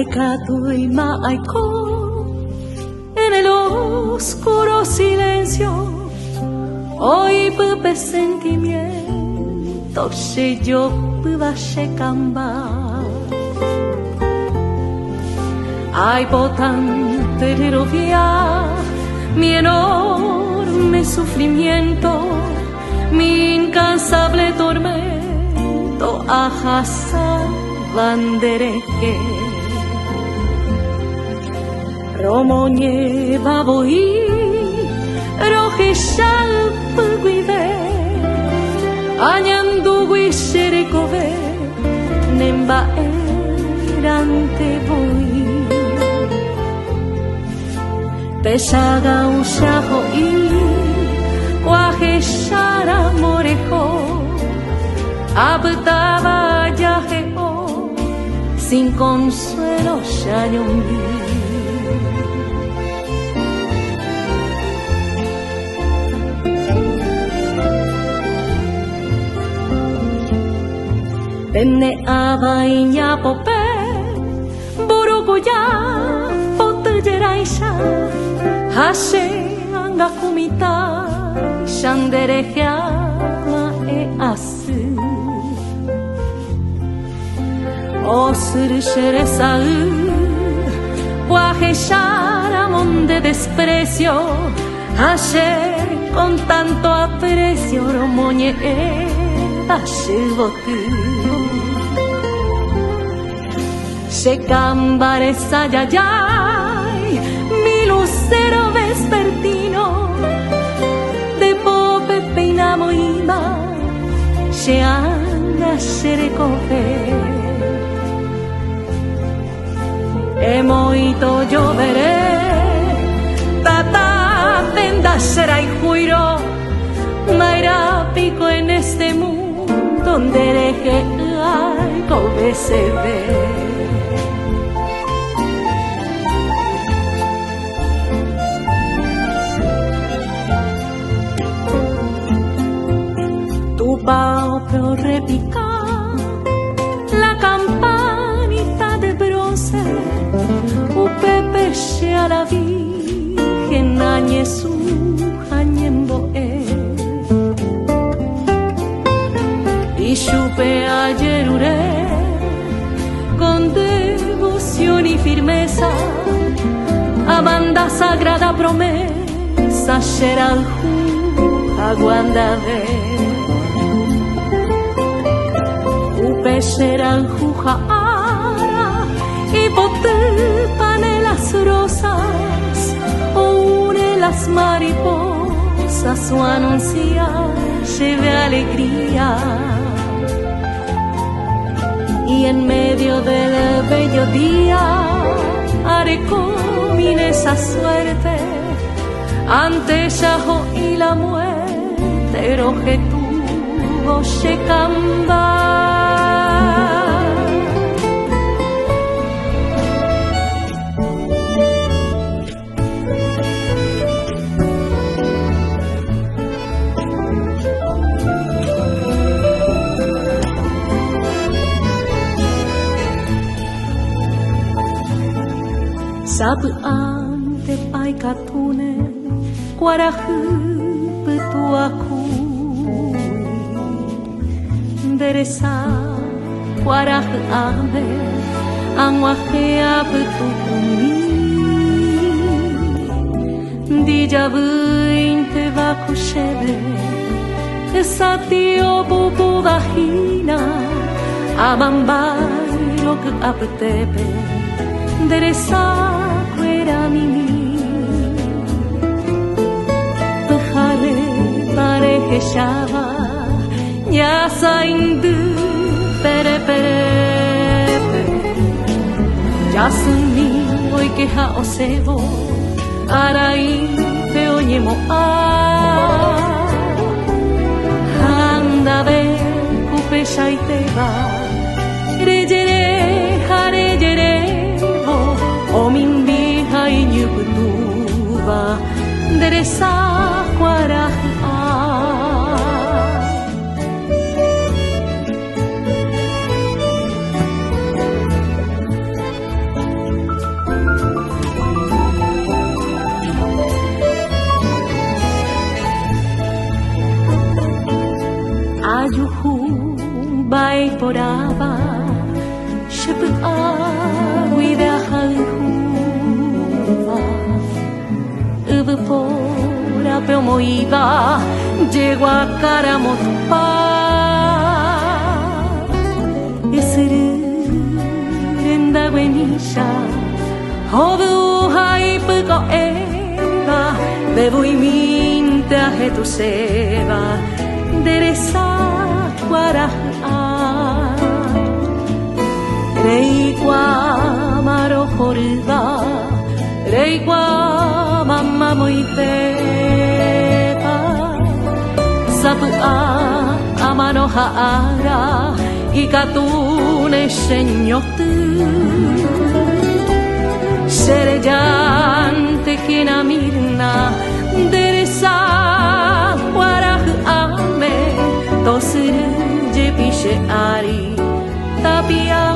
Aekatu y Maaiko, en el oscuro silencio, hoy pupe sentimiento, si yo puba shekamba. Ay, potan tererovia, mi enorme sufrimiento, mi incansable tormento, ajasa bandereje. Romonie baboi, roje shalpuguide, añandugui sherikove, nemba erante boi. Peshaga ushaho i, waje shara morejo, abtaba yajeo, sin consuelo shayombi. Tenne abainya pope, burukuya potujeraisha, hase anga kumita, shanderejama e asu. Osuru sherezau, guajesharamon de desprecio, hase con tanto aprecio, romoñe dashiboku. Shekambare sayayay, mi lucero vespertino, de pope peinamo ima, sheanga sherekofe. Emoito lloveré, tata tenda sherai juiro, maira pico en este mundo, donde deje ay kobe se ve. Pao pero repica la campanita de bronce, upepe a la virgen añe su añembo y chupe ayer uré con devoción y firmeza a banda sagrada promesa sheral aguandade. Pesheral jujara y potepane las rosas, une las mariposas, su anuncia lleve alegría. Y en medio del bello día haré comine esa suerte ante Shaho y la muerte, roje tuvo shekamba. Sabu ante pai katune, guarahu petuaku, deresa guarahu ame, anwahea petukumi, dijabu inte vakushebe, esatio bubu vagina, amambai loku apetebe, deresa mimi Pujare pareje shava Ya saindu pere pere Yasumi oikeha osebo Arai peoñemo a Handabe kupe shaiteba Rejere harejere Omimbi hai nyubutuba deresa kwaraha vai porava Ship with a halhuva Ubu pora peo iba Llego a Karamotopa Esuru renda guenisha Hobu haipu ko eva Bebu y minta je tu seba Deresa guaraja Reikwa maro horuba Reikwa mamma moiteba Sapu a amano haara Ikatune senyotu Serejante kina mirna Deresa guaraja ame Tosuru jepishe ari Tapia